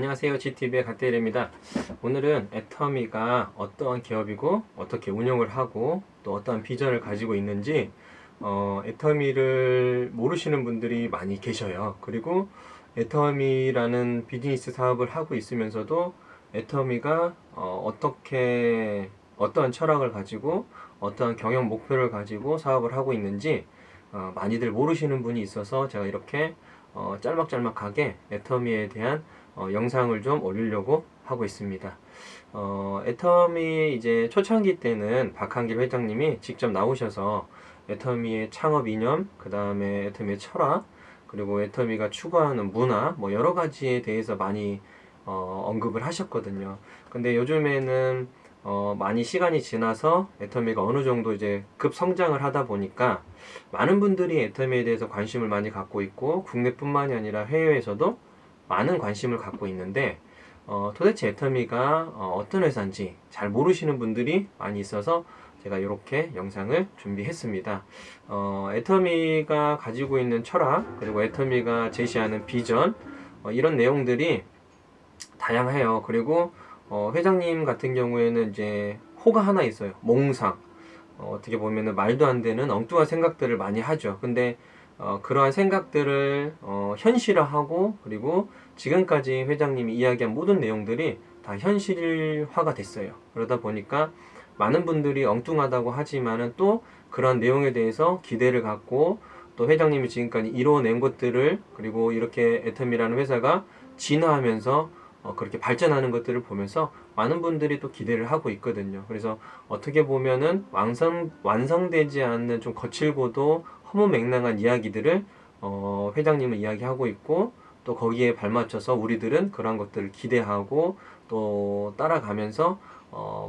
안녕하세요. GTV의 갓데일입니다. 오늘은 애터미가 어떠한 기업이고 어떻게 운영을 하고 또 어떠한 비전을 가지고 있는지 애터미를 모르시는 분들이 많이 계셔요. 그리고 애터미라는 비즈니스 사업을 하고 있으면서도 애터미가 어떻게 어떠한 철학을 가지고 어떠한 경영 목표를 가지고 사업을 하고 있는지 많이들 모르시는 분이 있어서 제가 이렇게 짤막짤막하게 애터미에 대한 영상을 좀 올리려고 하고 있습니다. 애터미 이제 초창기 때는 박한길 회장님이 직접 나오셔서 애터미의 창업 이념, 그 다음에 애터미의 철학, 그리고 애터미가 추구하는 문화, 뭐 여러 가지에 대해서 많이 언급을 하셨거든요. 근데 요즘에는 많이 시간이 지나서 애터미가 어느 정도 이제 급성장을 하다 보니까 많은 분들이 애터미에 대해서 관심을 많이 갖고 있고 국내뿐만이 아니라 해외에서도 많은 관심을 갖고 있는데 도대체 애터미가 어떤 회사인지 잘 모르시는 분들이 많이 있어서 제가 이렇게 영상을 준비했습니다. 애터미가 가지고 있는 철학, 그리고 애터미가 제시하는 비전, 이런 내용들이 다양해요. 그리고 회장님 같은 경우에는 이제 호가 하나 있어요. 몽상. 어떻게 보면은 말도 안 되는 엉뚱한 생각들을 많이 하죠. 근데 그러한 생각들을 현실화하고, 그리고 지금까지 회장님이 이야기한 모든 내용들이 다 현실화가 됐어요. 그러다 보니까 많은 분들이 엉뚱하다고 하지만은 또 그런 내용에 대해서 기대를 갖고, 또 회장님이 지금까지 이루어낸 것들을, 그리고 이렇게 애텀이라는 회사가 진화하면서 그렇게 발전하는 것들을 보면서 많은 분들이 또 기대를 하고 있거든요. 그래서 어떻게 보면은 완성되지 않는 좀 거칠고도 허무맹랑한 이야기들을 회장님은 이야기하고 있고, 또 거기에 발맞춰서 우리들은 그런 것들을 기대하고 또 따라가면서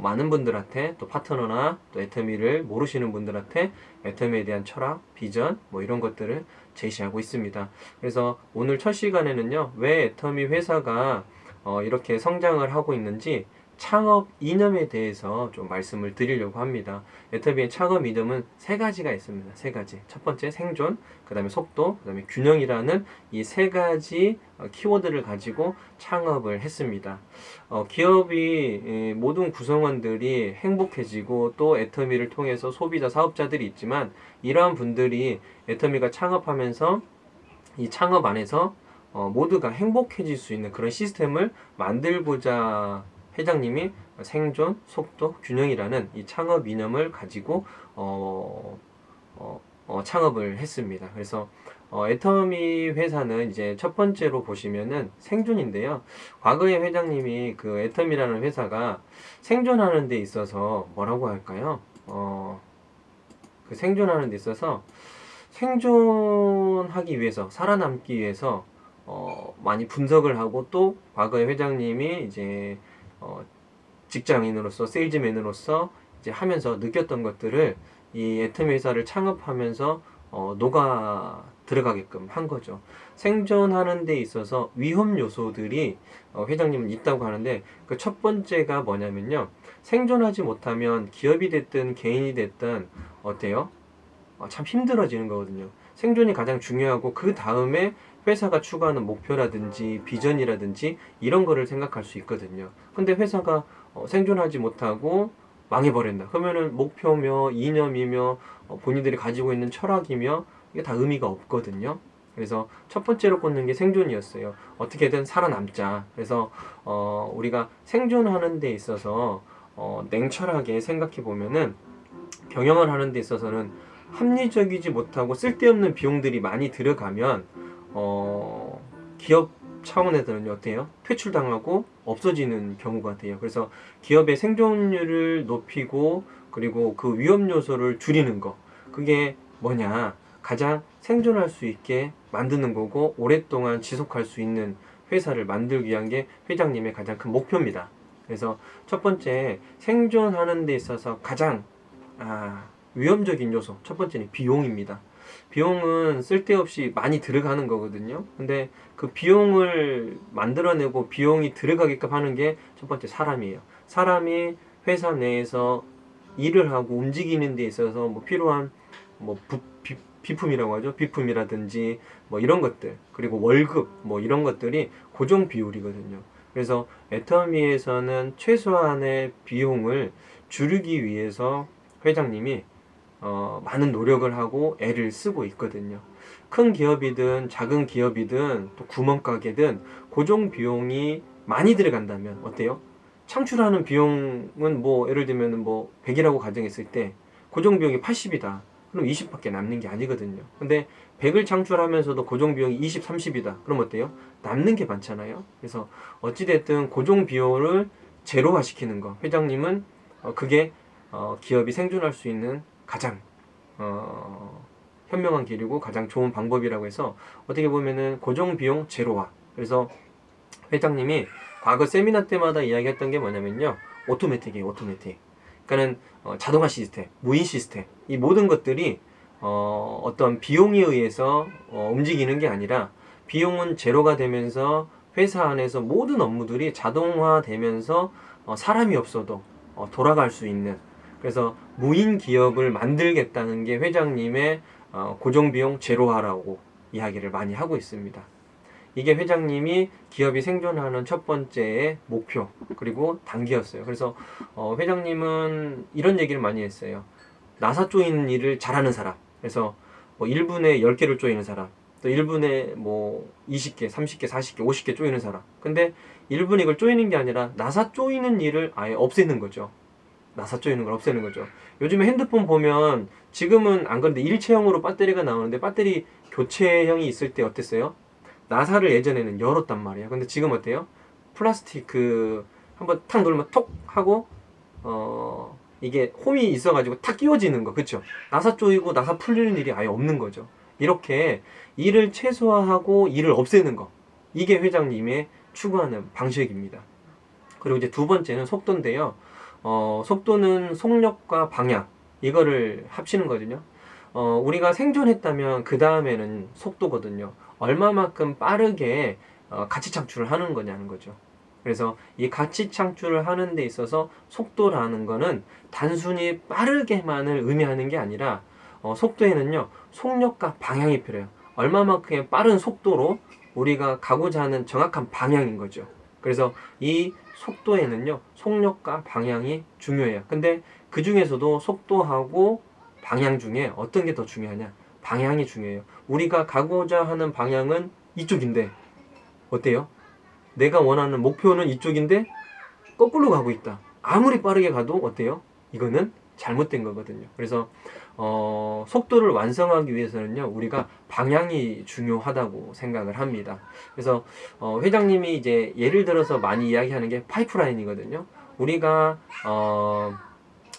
많은 분들한테, 또 파트너나 또 애터미를 모르시는 분들한테 애터미에 대한 철학, 비전 뭐 이런 것들을 제시하고 있습니다. 그래서 오늘 첫 시간에는요, 왜 애터미 회사가 이렇게 성장을 하고 있는지 창업 이념에 대해서 좀 말씀을 드리려고 합니다. 애터미의 창업 이념은 세 가지가 있습니다. 세 가지. 첫 번째 생존, 그 다음에 속도, 그 다음에 균형이라는 이 세 가지 키워드를 가지고 창업을 했습니다. 기업이 모든 구성원들이 행복해지고 또 애터미를 통해서 소비자, 사업자들이 있지만 이러한 분들이 애터미가 창업하면서 이 창업 안에서 모두가 행복해질 수 있는 그런 시스템을 만들고자 회장님이 생존, 속도, 균형이라는 이 창업 이념을 가지고 창업을 했습니다. 그래서 애터미 회사는 이제 첫 번째로 보시면은 생존인데요. 과거에 회장님이 그 애터미라는 회사가 생존하는 데 있어서 뭐라고 할까요? 그 생존하는 데 있어서 생존하기 위해서, 살아남기 위해서 많이 분석을 하고, 또 과거에 회장님이 이제 직장인으로서, 세일즈맨으로서 이제 하면서 느꼈던 것들을 이 애터미 회사를 창업하면서 녹아 들어가게끔 한 거죠. 생존하는 데 있어서 위험 요소들이 회장님은 있다고 하는데, 그 첫 번째가 뭐냐면요, 생존하지 못하면 기업이 됐든 개인이 됐든 어때요? 참 힘들어지는 거거든요. 생존이 가장 중요하고, 그 다음에 회사가 추구하는 목표라든지 비전이라든지 이런 거를 생각할 수 있거든요. 근데 회사가 생존하지 못하고 망해버린다. 그러면은 목표며 이념이며 본인들이 가지고 있는 철학이며 이게 다 의미가 없거든요. 그래서 첫 번째로 꽂는 게 생존이었어요. 어떻게든 살아남자. 그래서 우리가 생존하는 데 있어서 냉철하게 생각해 보면은, 경영을 하는 데 있어서는 합리적이지 못하고 쓸데없는 비용들이 많이 들어가면 기업 차원에서는 어때요? 퇴출당하고 없어지는 경우가 돼요. 그래서 기업의 생존율을 높이고, 그리고 그 위험 요소를 줄이는 거, 그게 뭐냐, 가장 생존할 수 있게 만드는 거고 오랫동안 지속할 수 있는 회사를 만들기 위한 게 회장님의 가장 큰 목표입니다. 그래서 첫 번째, 생존하는 데 있어서 가장 위험적인 요소, 첫 번째는 비용입니다. 비용은 쓸데없이 많이 들어가는 거거든요. 근데 그 비용을 만들어내고 비용이 들어가게끔 하는 게 첫 번째 사람이에요. 사람이 회사 내에서 일을 하고 움직이는 데 있어서 뭐 필요한 뭐 비품이라고 하죠. 비품이라든지 뭐 이런 것들, 그리고 월급 뭐 이런 것들이 고정 비율이거든요. 그래서 애터미에서는 최소한의 비용을 줄이기 위해서 회장님이 많은 노력을 하고 애를 쓰고 있거든요. 큰 기업이든 작은 기업이든 또 구멍가게든 고정 비용이 많이 들어간다면 어때요? 창출하는 비용은 뭐 예를 들면 뭐 100이라고 가정했을 때 고정 비용이 80이다. 그럼 20밖에 남는 게 아니거든요. 근데 100을 창출하면서도 고정 비용이 20, 30이다. 그럼 어때요? 남는 게 많잖아요. 그래서 어찌됐든 고정 비용을 제로화 시키는 거. 회장님은 그게 기업이 생존할 수 있는 가장 현명한 길이고 가장 좋은 방법이라고 해서 어떻게 보면은 고정 비용 제로화. 그래서 회장님이 과거 세미나 때마다 이야기했던 게 뭐냐면요. 오토매틱이에요. 오토매틱. 그러니까는 자동화 시스템, 무인 시스템 이 모든 것들이 어떤 비용에 의해서 움직이는 게 아니라 비용은 제로가 되면서 회사 안에서 모든 업무들이 자동화되면서 사람이 없어도 돌아갈 수 있는 그래서 무인 기업을 만들겠다는 게 회장님의 고정비용 제로화라고 이야기를 많이 하고 있습니다. 이게 회장님이 기업이 생존하는 첫 번째의 목표 그리고 단계였어요. 그래서 회장님은 이런 얘기를 많이 했어요. 나사 조이는 일을 잘하는 사람. 그래서 뭐 1분에 10개를 조이는 사람. 또 1분에 뭐 20개, 30개, 40개, 50개 조이는 사람. 근데 1분에 이걸 조이는 게 아니라 나사 조이는 일을 아예 없애는 거죠. 나사 조이는 걸 없애는 거죠. 요즘에 핸드폰 보면 지금은 안 그런데 일체형으로 배터리가 나오는데 배터리 교체형이 있을 때 어땠어요? 나사를 예전에는 열었단 말이에요. 근데 지금 어때요? 플라스틱 한번 탁 누르면 톡 하고 이게 홈이 있어가지고 탁 끼워지는 거 그쵸? 나사 조이고 나사 풀리는 일이 아예 없는 거죠. 이렇게 일을 최소화하고 일을 없애는 거 이게 회장님의 추구하는 방식입니다. 그리고 이제 두 번째는 속도인데요. 속도는 속력과 방향 이거를 합치는 거거든요. 우리가 생존했다면 그 다음에는 속도거든요. 얼마만큼 빠르게 가치 창출을 하는 거냐는 거죠. 그래서 이 가치 창출을 하는 데 있어서 속도라는 거는 단순히 빠르게만을 의미하는 게 아니라 속도에는요 속력과 방향이 필요해요. 얼마만큼의 빠른 속도로 우리가 가고자 하는 정확한 방향인 거죠. 그래서 이 속도에는요 속력과 방향이 중요해요. 근데 그 중에서도 속도하고 방향 중에 어떤 게 더 중요하냐? 방향이 중요해요. 우리가 가고자 하는 방향은 이쪽인데 어때요? 내가 원하는 목표는 이쪽인데 거꾸로 가고 있다. 아무리 빠르게 가도 어때요? 이거는 잘못된 거거든요. 그래서 속도를 완성하기 위해서는요 우리가 방향이 중요하다고 생각을 합니다. 그래서 회장님이 이제 예를 들어서 많이 이야기하는 게 파이프라인이거든요. 우리가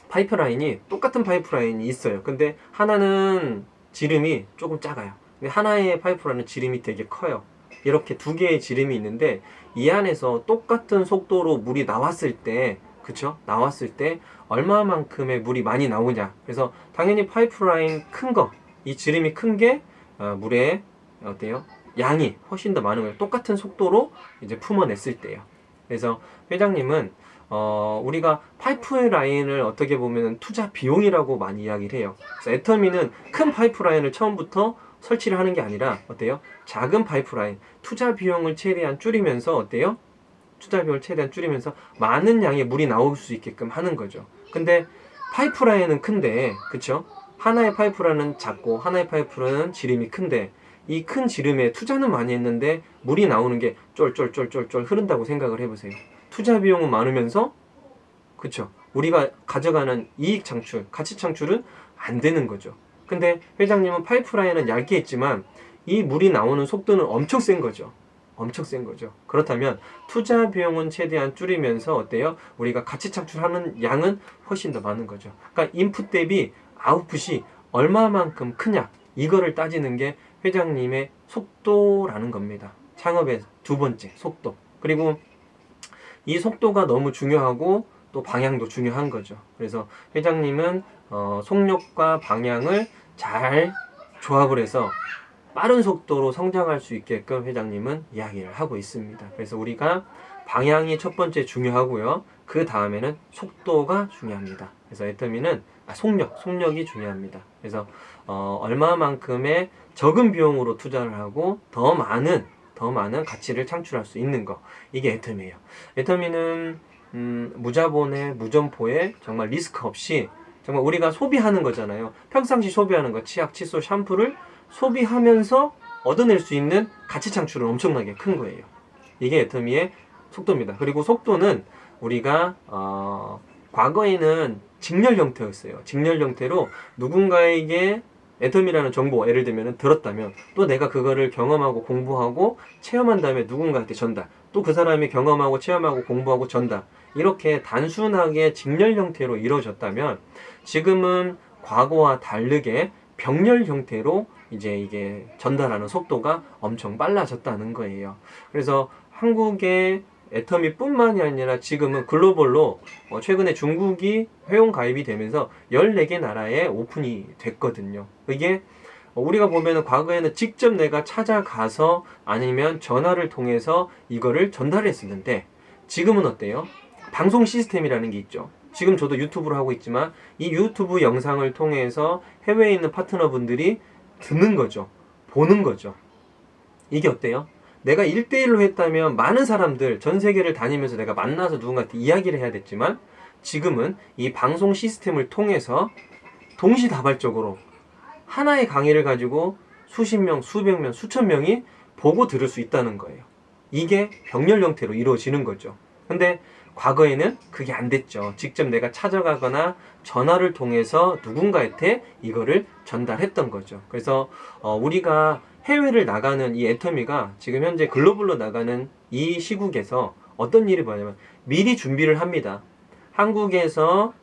파이프라인이 똑같은 파이프라인이 있어요. 근데 하나는 지름이 조금 작아요. 근데 하나의 파이프라인은 지름이 되게 커요. 이렇게 두 개의 지름이 있는데 이 안에서 똑같은 속도로 물이 나왔을 때 그쵸? 나왔을 때 얼마만큼의 물이 많이 나오냐. 그래서 당연히 파이프라인 큰 거, 이 지름이 큰 게 물의 어때요? 양이 훨씬 더 많은 거예요. 똑같은 속도로 이제 품어냈을 때요. 그래서 회장님은 우리가 파이프라인을 어떻게 보면 투자 비용이라고 많이 이야기를 해요. 그래서 애터미는 큰 파이프라인을 처음부터 설치를 하는 게 아니라 어때요? 작은 파이프라인 투자 비용을 최대한 줄이면서 어때요? 투자 비용을 최대한 줄이면서 많은 양의 물이 나올 수 있게끔 하는 거죠. 근데 파이프라인은 큰데 그쵸? 하나의 파이프라인은 작고 하나의 파이프라인은 지름이 큰데 이 큰 지름에 투자는 많이 했는데 물이 나오는 게 쫄쫄쫄쫄쫄 흐른다고 생각을 해보세요. 투자 비용은 많으면서 그쵸? 우리가 가져가는 이익 창출, 가치 창출은 안 되는 거죠. 근데 회장님은 파이프라인은 얇게 했지만 이 물이 나오는 속도는 엄청 센 거죠. 엄청 센 거죠. 그렇다면 투자 비용은 최대한 줄이면서 어때요? 우리가 가치 창출하는 양은 훨씬 더 많은 거죠. 그러니까 인풋 대비 아웃풋이 얼마만큼 크냐 이거를 따지는 게 회장님의 속도라는 겁니다. 창업의 두 번째 속도. 그리고 이 속도가 너무 중요하고 또 방향도 중요한 거죠. 그래서 회장님은 속력과 방향을 잘 조합을 해서 빠른 속도로 성장할 수 있게끔 회장님은 이야기를 하고 있습니다. 그래서 우리가 방향이 첫 번째 중요하고요. 그 다음에는 속도가 중요합니다. 그래서 애터미는 속력이 중요합니다. 그래서 얼마만큼의 적은 비용으로 투자를 하고 더 많은 더 많은 가치를 창출할 수 있는 거. 이게 애터미예요. 애터미는 무자본에 무점포에 정말 리스크 없이 정말 우리가 소비하는 거잖아요. 평상시 소비하는 거, 치약, 칫솔, 샴푸를 소비하면서 얻어낼 수 있는 가치 창출은 엄청나게 큰 거예요. 이게 애터미의 속도입니다. 그리고 속도는 우리가 과거에는 직렬 형태였어요. 직렬 형태로 누군가에게 애터미라는 정보, 예를 들면 들었다면 또 내가 그거를 경험하고 공부하고 체험한 다음에 누군가한테 전달, 또 그 사람이 경험하고 체험하고 공부하고 전달, 이렇게 단순하게 직렬 형태로 이루어졌다면 지금은 과거와 다르게 병렬 형태로 이제 이게 전달하는 속도가 엄청 빨라졌다는 거예요. 그래서 한국의 애터미뿐만이 아니라 지금은 글로벌로 최근에 중국이 회원 가입이 되면서 14개 나라에 오픈이 됐거든요. 이게 우리가 보면은 과거에는 직접 내가 찾아가서 아니면 전화를 통해서 이거를 전달했었는데 지금은 어때요? 방송 시스템이라는 게 있죠. 지금 저도 유튜브를 하고 있지만 이 유튜브 영상을 통해서 해외에 있는 파트너분들이 듣는 거죠. 보는 거죠. 이게 어때요? 내가 1대1로 했다면 많은 사람들, 전 세계를 다니면서 내가 만나서 누군가한테 이야기를 해야 됐지만 지금은 이 방송 시스템을 통해서 동시다발적으로 하나의 강의를 가지고 수십 명, 수백 명, 수천 명이 보고 들을 수 있다는 거예요. 이게 병렬 형태로 이루어지는 거죠. 근데 과거에는 그게 안 됐죠. 직접 내가 찾아가거나 전화를 통해서 누군가한테 이거를 전달했던 거죠. 그래서 우리가 해외를 나가는 이 애터미가 지금 현재 글로벌로 나가는 이 시국에서 어떤 일이 뭐냐면 미리 준비를 합니다. 한국에서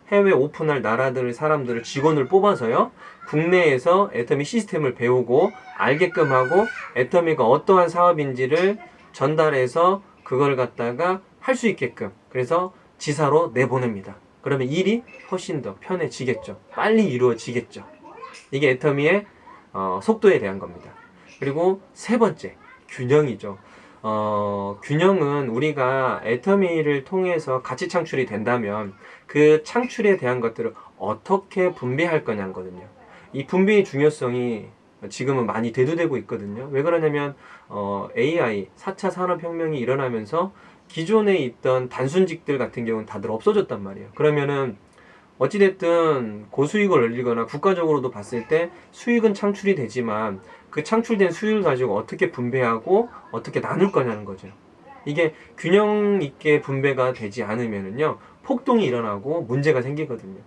해외 오픈할 나라들 사람들을 직원을 뽑아서요. 국내에서 애터미 시스템을 배우고 알게끔 하고 애터미가 어떠한 사업인지를 전달해서 그걸 갖다가 할 수 있게끔 그래서 지사로 내보냅니다. 그러면 일이 훨씬 더 편해지겠죠. 빨리 이루어지겠죠. 이게 애터미의 속도에 대한 겁니다. 그리고 세 번째, 균형이죠. 균형은 우리가 애터미를 통해서 가치 창출이 된다면 그 창출에 대한 것들을 어떻게 분배할 거냐는 거거든요. 이 분배의 중요성이 지금은 많이 대두되고 있거든요. 왜 그러냐면 AI, 4차 산업혁명이 일어나면서 기존에 있던 단순직들 같은 경우는 다들 없어졌단 말이에요. 그러면은 어찌됐든 고수익을 올리거나 국가적으로도 봤을 때 수익은 창출이 되지만 그 창출된 수익을 가지고 어떻게 분배하고 어떻게 나눌 거냐는 거죠. 이게 균형 있게 분배가 되지 않으면은요 폭동이 일어나고 문제가 생기거든요.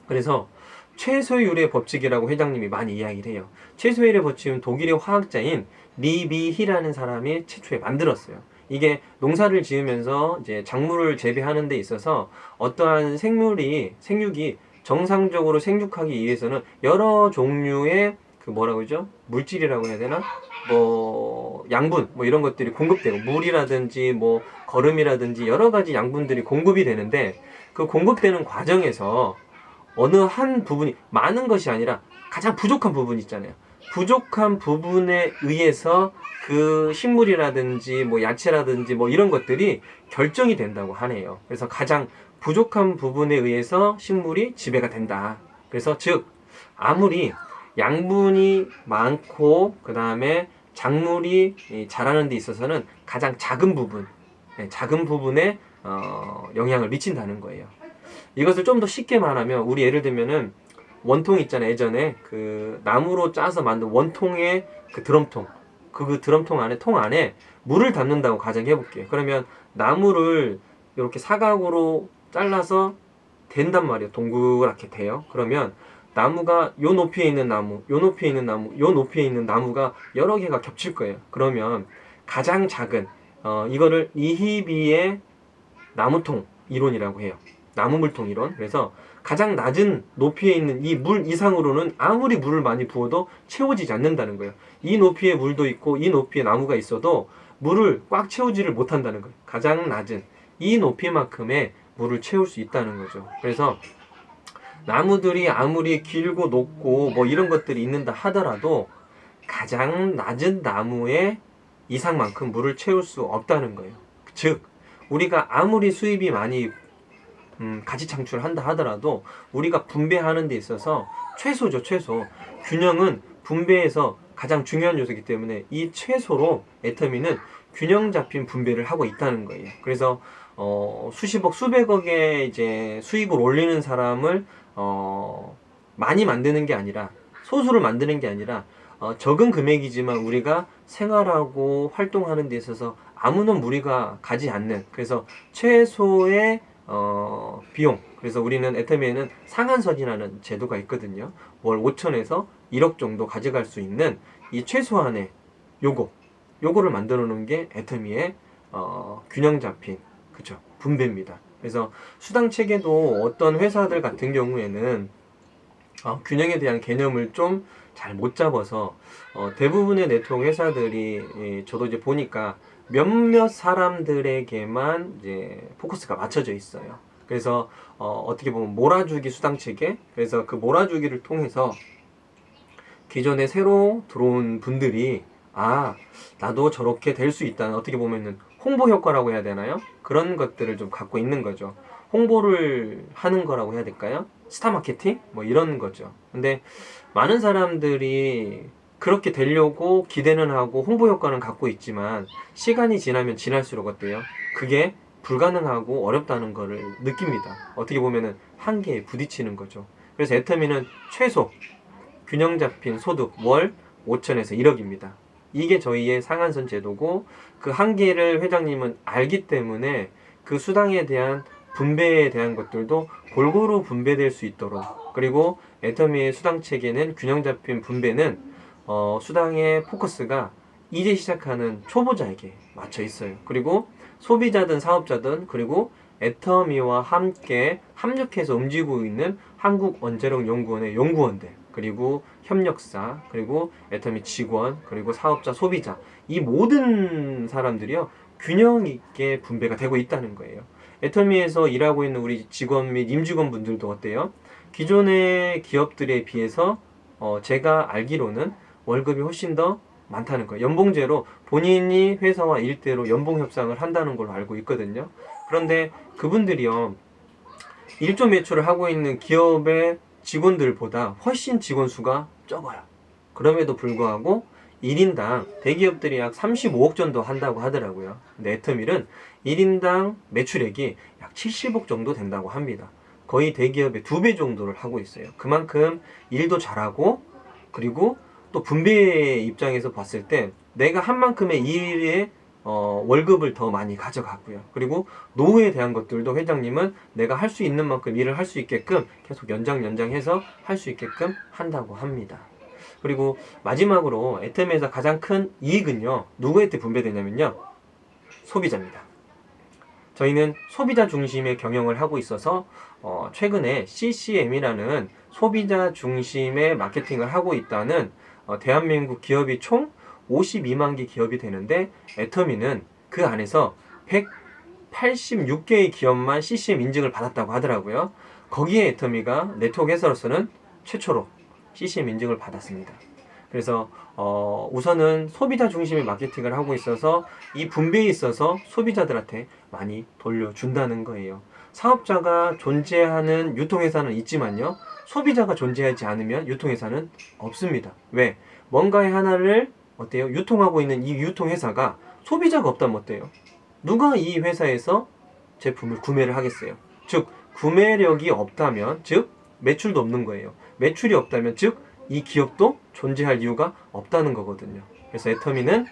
그래서 최소율의 법칙이라고 회장님이 많이 이야기를 해요. 최소율의 법칙은 독일의 화학자인 리비히라는 사람이 최초에 만들었어요. 이게 농사를 지으면서 이제 작물을 재배하는 데 있어서 어떠한 생육이 정상적으로 생육하기 위해서는 여러 종류의 그 뭐라고 그러죠? 물질이라고 해야 되나? 뭐 양분 뭐 이런 것들이 공급되고 물이라든지 뭐 거름이라든지 여러 가지 양분들이 공급이 되는데 그 공급되는 과정에서 어느 한 부분이 많은 것이 아니라 가장 부족한 부분이 있잖아요. 부족한 부분에 의해서 그 식물이라든지 뭐 야채라든지 뭐 이런 것들이 결정이 된다고 하네요. 그래서 가장 부족한 부분에 의해서 식물이 지배가 된다. 그래서 즉 아무리 양분이 많고 그 다음에 작물이 자라는 데 있어서는 가장 작은 부분에 영향을 미친다는 거예요. 이것을 좀 더 쉽게 말하면 우리 예를 들면은 원통 있잖아요. 예전에 그 나무로 짜서 만든 원통의 그 드럼통 그 드럼통 안에 통 안에 물을 담는다고 가정해 볼게요. 그러면 나무를 이렇게 사각으로 잘라서 된단 말이에요. 동그랗게 돼요. 그러면 나무가 요 높이에 있는 나무, 요 높이에 있는 나무, 요 높이에 있는 나무가 여러 개가 겹칠 거예요. 그러면 가장 작은 이거를 이히비의 나무통 이론이라고 해요. 나무물통 이론. 그래서 가장 낮은 높이에 있는 이 물 이상으로는 아무리 물을 많이 부어도 채워지지 않는다는 거예요. 이 높이의 물도 있고 이 높이의 나무가 있어도 물을 꽉 채우지를 못한다는 거예요. 가장 낮은 이 높이만큼의 물을 채울 수 있다는 거죠. 그래서 나무들이 아무리 길고 높고 뭐 이런 것들이 있는다 하더라도 가장 낮은 나무의 이상만큼 물을 채울 수 없다는 거예요. 즉 우리가 아무리 수입이 많이 가치 창출한다 하더라도 우리가 분배하는 데 있어서 최소죠. 최소. 균형은 분배해서 가장 중요한 요소이기 때문에 이 최소로 애터미는 균형 잡힌 분배를 하고 있다는 거예요. 그래서 수십억, 수백억의 이제 수익을 올리는 사람을 많이 만드는 게 아니라, 소수를 만드는 게 아니라 적은 금액이지만 우리가 생활하고 활동하는 데 있어서 아무런 무리가 가지 않는, 그래서 최소의 비용. 그래서 우리는 애터미에는 상한선이라는 제도가 있거든요. 월 5천에서 1억 정도 가져갈 수 있는 이 최소한의 요거를 만들어 놓은 게 애터미의 균형 잡힌, 그쵸, 분배입니다. 그래서 수당 체계도 어떤 회사들 같은 경우에는 균형에 대한 개념을 좀 잘 못 잡아서 대부분의 네트워크 회사들이 저도 이제 보니까 몇몇 사람들에게만 이제 포커스가 맞춰져 있어요. 그래서 어떻게 보면 몰아주기 수당 체계, 그래서 그 몰아주기를 통해서 기존에 새로 들어온 분들이 나도 저렇게 될 수 있다는, 어떻게 보면은 홍보 효과라고 해야 되나요? 그런 것들을 좀 갖고 있는 거죠. 홍보를 하는 거라고 해야 될까요? 스타 마케팅? 뭐 이런 거죠. 근데 많은 사람들이 그렇게 되려고 기대는 하고 홍보 효과는 갖고 있지만 시간이 지나면 지날수록 어때요? 그게 불가능하고 어렵다는 거를 느낍니다. 어떻게 보면은 한계에 부딪히는 거죠. 그래서 애터미는 최소 균형 잡힌 소득 월 5천에서 1억입니다. 이게 저희의 상한선 제도고, 그 한계를 회장님은 알기 때문에 그 수당에 대한 분배에 대한 것들도 골고루 분배될 수 있도록, 그리고 애터미의 수당 체계는 균형 잡힌 분배는 수당의 포커스가 이제 시작하는 초보자에게 맞춰 있어요. 그리고 소비자든 사업자든, 그리고 애터미와 함께 합력해서 움직이고 있는 한국원자력연구원의 연구원들, 그리고 협력사, 그리고 애터미 직원, 그리고 사업자, 소비자, 이 모든 사람들이요 균형 있게 분배가 되고 있다는 거예요. 애터미에서 일하고 있는 우리 직원 및 임직원분들도 어때요? 기존의 기업들에 비해서 제가 알기로는 월급이 훨씬 더 많다는 거예요. 연봉제로 본인이 회사와 일대로 연봉 협상을 한다는 걸로 알고 있거든요. 그런데 그분들이요 일조 매출을 하고 있는 기업의 직원들보다 훨씬 직원 수가 적어요. 그럼에도 불구하고 1인당 대기업들이 약 35억 정도 한다고 하더라고요. 근데 애터미는 1인당 매출액이 약 70억 정도 된다고 합니다. 거의 대기업의 2배 정도를 하고 있어요. 그만큼 일도 잘하고, 그리고 또 분배의 입장에서 봤을 때 내가 한 만큼의 일에 월급을 더 많이 가져가고요. 그리고 노후에 대한 것들도 회장님은 내가 할 수 있는 만큼 일을 할 수 있게끔 계속 연장해서 할 수 있게끔 한다고 합니다. 그리고 마지막으로 애터미에서 가장 큰 이익은요 누구한테 분배되냐면요 소비자입니다. 저희는 소비자 중심의 경영을 하고 있어서 최근에 CCM이라는 소비자 중심의 마케팅을 하고 있다는 대한민국 기업이 총 52만 개 기업이 되는데, 애터미는 그 안에서 186개의 기업만 CCM 인증을 받았다고 하더라고요. 거기에 애터미가 네트워크 회사로서는 최초로 CCM 인증을 받았습니다. 그래서 우선은 소비자 중심의 마케팅을 하고 있어서 이 분배에 있어서 소비자들한테 많이 돌려준다는 거예요. 사업자가 존재하는 유통회사는 있지만요, 소비자가 존재하지 않으면 유통회사는 없습니다. 왜? 뭔가의 하나를 어때요? 유통하고 있는 이 유통회사가 소비자가 없다면 어때요? 누가 이 회사에서 제품을 구매를 하겠어요? 즉 구매력이 없다면, 즉 매출도 없는 거예요. 매출이 없다면, 즉 이 기업도 존재할 이유가 없다는 거거든요. 그래서 애터미는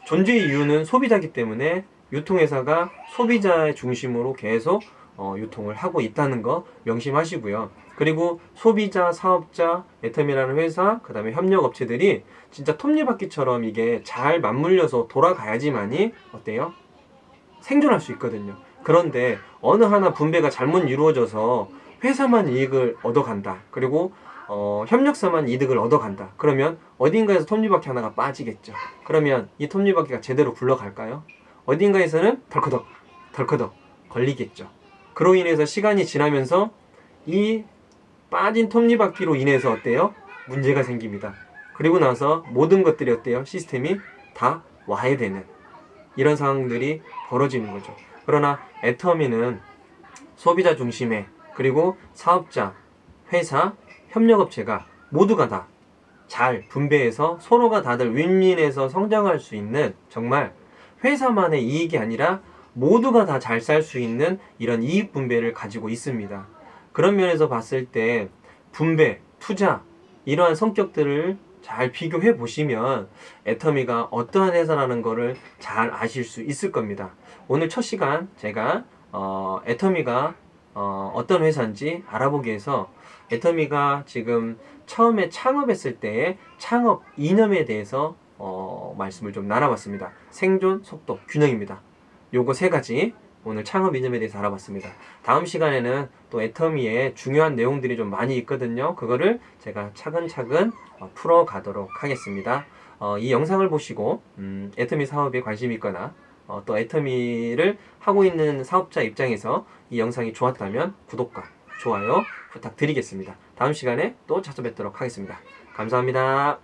존재의 이유는 소비자이기 때문에 유통회사가 소비자의 중심으로 계속 유통을 하고 있다는 거 명심하시고요. 그리고 소비자, 사업자, 애터미라는 회사, 그 다음에 협력업체들이 진짜 톱니바퀴처럼 이게 잘 맞물려서 돌아가야지만이 어때요? 생존할 수 있거든요. 그런데 어느 하나 분배가 잘못 이루어져서 회사만 이익을 얻어간다, 그리고 협력사만 이득을 얻어간다, 그러면 어딘가에서 톱니바퀴 하나가 빠지겠죠. 그러면 이 톱니바퀴가 제대로 굴러갈까요? 어딘가에서는 덜커덕 걸리겠죠. 그로 인해서 시간이 지나면서 이 빠진 톱니바퀴로 인해서 어때요? 문제가 생깁니다. 그리고 나서 모든 것들이 어때요? 시스템이 다 와야 되는 이런 상황들이 벌어지는 거죠. 그러나 애터미는 소비자 중심의, 그리고 사업자, 회사, 협력업체가 모두가 다 잘 분배해서 서로가 다들 윈윈해서 성장할 수 있는, 정말 회사만의 이익이 아니라 모두가 다 잘 살 수 있는 이런 이익 분배를 가지고 있습니다. 그런 면에서 봤을 때 분배, 투자, 이러한 성격들을 잘 비교해 보시면 애터미가 어떠한 회사라는 거를 잘 아실 수 있을 겁니다. 오늘 첫 시간 제가 애터미가 어떤 회사인지 알아보기 위해서 애터미가 지금 처음에 창업했을 때의 창업 이념에 대해서 말씀을 좀 나눠봤습니다. 생존, 속도, 균형입니다. 요거 세 가지 오늘 창업 이념에 대해서 알아봤습니다. 다음 시간에는 또 애터미의 중요한 내용들이 좀 많이 있거든요. 그거를 제가 차근차근 풀어가도록 하겠습니다. 이 영상을 보시고 애터미 사업에 관심이 있거나 또 애터미를 하고 있는 사업자 입장에서 이 영상이 좋았다면 구독과 좋아요 부탁드리겠습니다. 다음 시간에 또 찾아뵙도록 하겠습니다. 감사합니다.